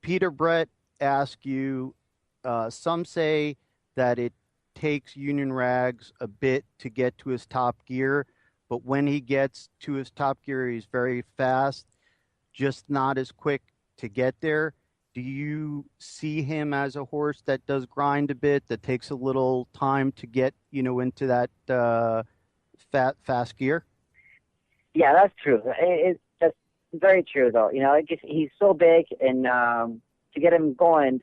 Peter Brett ask you, some say that it takes Union Rags a bit to get to his top gear, but when he gets to his top gear, he's very fast, just not as quick to get there. Do you see him as a horse that does grind a bit, that takes a little time to get, into that fast gear? Yeah, that's true. That's very true, though. He's so big, and to get him going,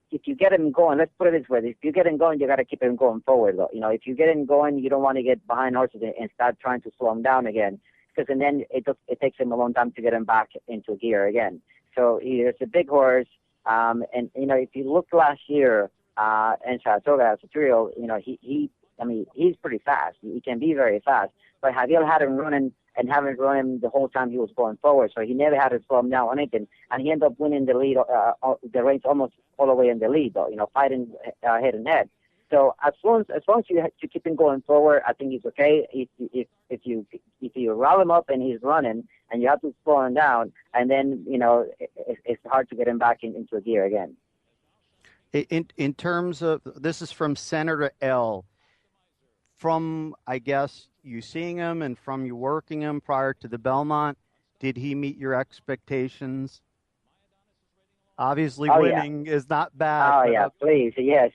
if you get him going, let's put it this way: if you get him going, you got to keep him going forward, though. If you get him going, you don't want to get behind horses and start trying to slow him down again, because and then it takes him a long time to get him back into gear again. So he's a big horse, and if you look last year, in Saratoga as a trio, he's pretty fast. He can be very fast, but Javier had him running and haven't run him the whole time he was going forward. So he never had to slow him down on anything. And he ended up winning the lead, the race almost all the way in the lead, though, fighting head and head. So as long as you keep him going forward, I think he's okay. If you rile him up and he's running and you have to slow him down, and then, it's hard to get him back into a gear again. In terms of, this is from Senator L. From, I guess, you seeing him and from you working him prior to the Belmont, did he meet your expectations? Obviously, winning is not bad. Oh, yeah, please, yes.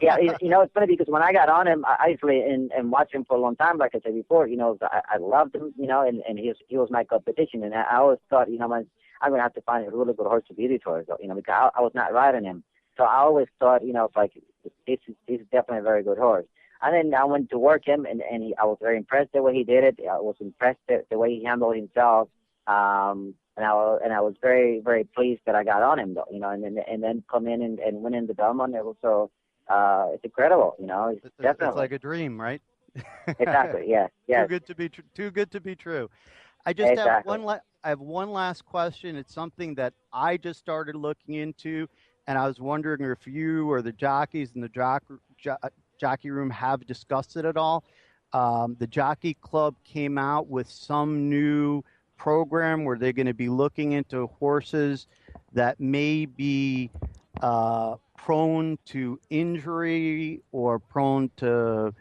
Yeah, it's funny because when I got on him, I actually, and watched him for a long time, like I said before, I loved him, and he was my competition. And I always thought, I'm going to have to find a really good horse to beat these horses, because I was not riding him. So I always thought, this is definitely a very good horse. And then I went to work him, and I was very impressed the way he did it. I was impressed the way he handled himself. And I was very, very pleased that I got on him, though, and then come in and win in the Belmont. It was so, it's incredible, It's definitely. It's like a dream, right? Exactly. Yeah. Yeah. Too good to be true. I just exactly. have one last question. It's something that I just started looking into, and I was wondering if you or the jockeys in the jockey room have discussed it at all. The Jockey Club came out with some new program where they're going to be looking into horses that may be prone to injury or prone to,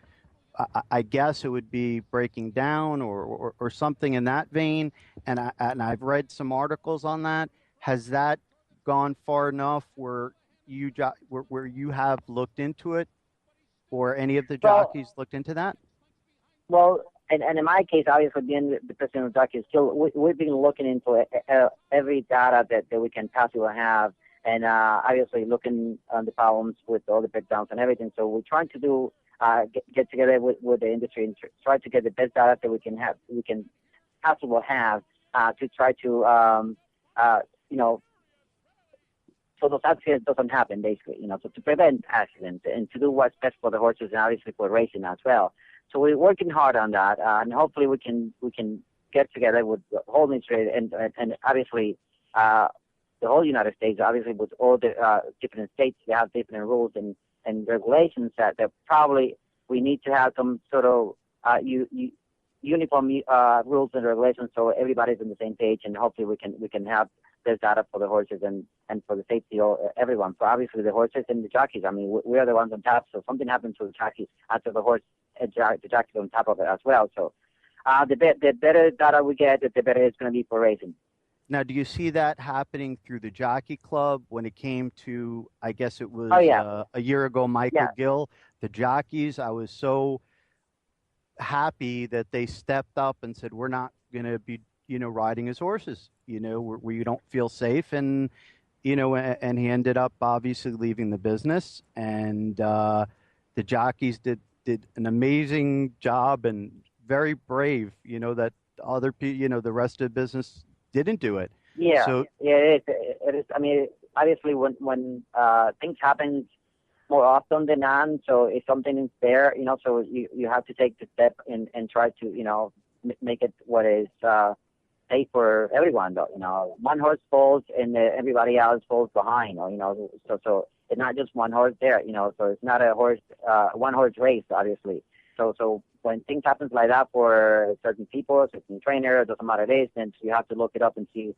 I guess it would be breaking down or something in that vein. And I've read some articles on that. Has that gone far enough where you have looked into it, or any of the jockeys looked into that? Well, and in my case, obviously being the president of jockeys, still we've been looking into every data that we can possibly have, and obviously looking on the problems with all the breakdowns and everything. So we're trying to do get together with the industry and try to get the best data that we can possibly have to try to so those accidents doesn't happen, basically, so to prevent accidents and to do what's best for the horses and obviously for racing as well. So we're working hard on that, and hopefully we can get together with the whole industry and obviously the whole United States, obviously with all the different states, they have different rules and regulations that probably we need to have some sort of uniform rules and regulations so everybody's on the same page, and hopefully we can have this data for the horses and for the safety of everyone. So obviously the horses and the jockeys, we are the ones on top, so something happens to the jockeys after the horse, the jockeys on top of it as well. So the better data we get, the better it's going to be for racing. Now, do you see that happening through the Jockey Club when it came to, I guess it was a year ago, Michael Gill, the jockeys? I was so happy that they stepped up and said, we're not going to be, riding his horses, where you don't feel safe. And, and he ended up obviously leaving the business. And the jockeys did an amazing job and very brave, that other people, the rest of the business didn't do it. Yeah, so, it is. Obviously, when things happen more often than not, so if something is there, so you have to take the step and try to, make it what is safe for everyone. Though, one horse falls and everybody else falls behind. So it's not just one horse there. So it's not a one horse race, obviously. So when things happen like that for certain people, certain trainers, doesn't matter this, then you have to look it up and see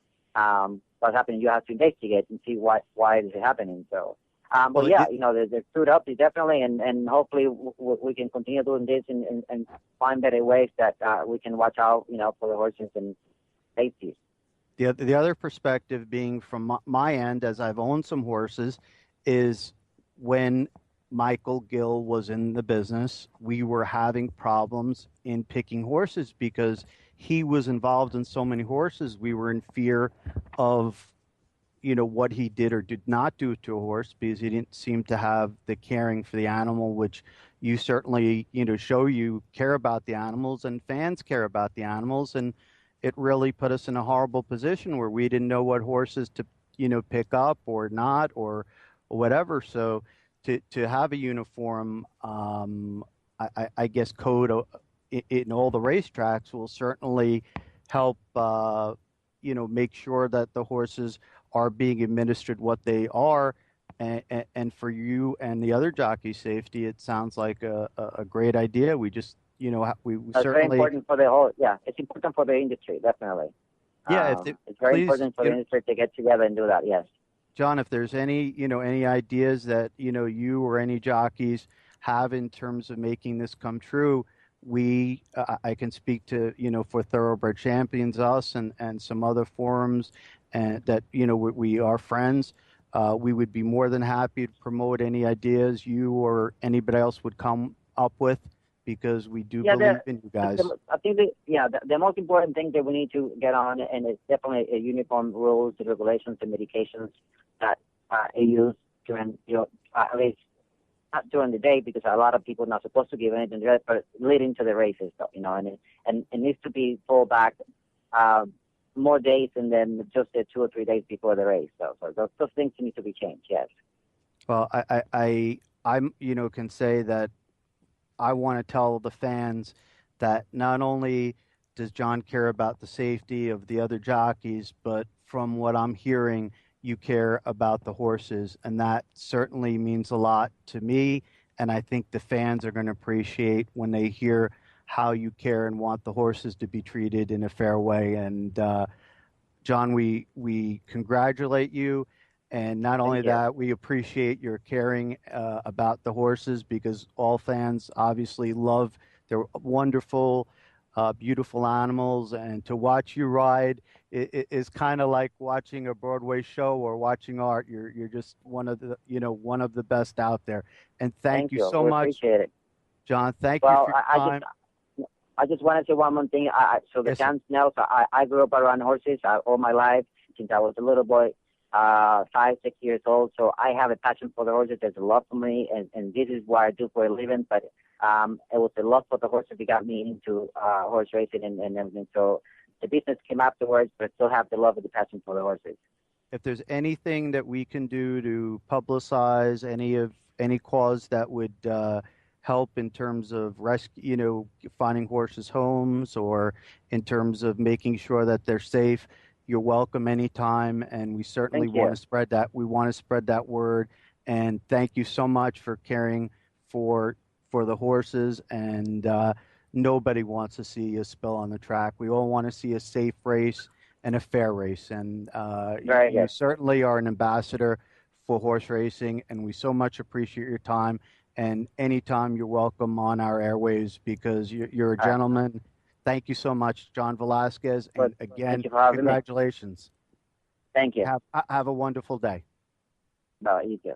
what's happening. You have to investigate and see why is it happening. So, but Well, yeah, they're screwed up definitely, and hopefully we can continue doing this and find better ways that we can watch out, for the horses and safety. the other perspective being from my end, as I've owned some horses, is when Michael Gill was in the business, we were having problems in picking horses because he was involved in so many horses. We were in fear of, what he did or did not do to a horse because he didn't seem to have the caring for the animal, which you certainly, show you care about the animals and fans care about the animals. And it really put us in a horrible position where we didn't know what horses to, pick up or not or whatever. So to have a uniform, I guess, code in all the racetracks will certainly help, make sure that the horses are being administered what they are. And for you and the other jockey safety, it sounds like a great idea. We just, we It's very certainly, important for the whole. Yeah, it's important for the industry, definitely. yeah, if they, It's very please, important for the industry to get together and do that. Yes. John, if there's any, any ideas that, you or any jockeys have in terms of making this come true, I can speak to, for Thoroughbred Champions, us and some other forums and that, we are friends. We would be more than happy to promote any ideas you or anybody else would come up with because we do believe in you guys. I think the most important thing that we need to get on, and it's definitely a uniform rules, the regulations, and medications that are used during, at least not during the day because a lot of people are not supposed to give anything to it, but leading to the races, though, and it needs to be pulled back more days and then just 2 or 3 days before the race. So those things need to be changed. Yes. Well, I'm, can say that I want to tell the fans that not only does John care about the safety of the other jockeys, but from what I'm hearing, you care about the horses. And that certainly means a lot to me. And I think the fans are going to appreciate when they hear how you care and want the horses to be treated in a fair way. And John, we congratulate you. And not only that, we appreciate your caring about the horses because all fans obviously love their wonderful, beautiful animals. And to watch you ride is kind of like watching a Broadway show or watching art. You're just one of the best out there. And thank you so much, appreciate it. John. Thank you for your time. I just want to say one more thing. So the fans know. So I grew up around horses all my life since I was a little boy. 5, 6 years old. So I have a passion for the horses. There's a love for me, and this is what I do for a living. But it was a love for the horses that got me into horse racing and everything. So the business came afterwards, but I still have the love and the passion for the horses. If there's anything that we can do to publicize any cause that would help in terms of rescue, finding horses homes, or in terms of making sure that they're safe, you're welcome anytime, and we certainly want to spread that. We want to spread that word, and thank you so much for caring for the horses. And nobody wants to see a spill on the track. We all want to see a safe race and a fair race. And you certainly are an ambassador for horse racing, and we so much appreciate your time. And anytime you're welcome on our airwaves because you're a gentleman. Thank you so much, John Velazquez. And again, congratulations. Thank you. Have a wonderful day. No, you too.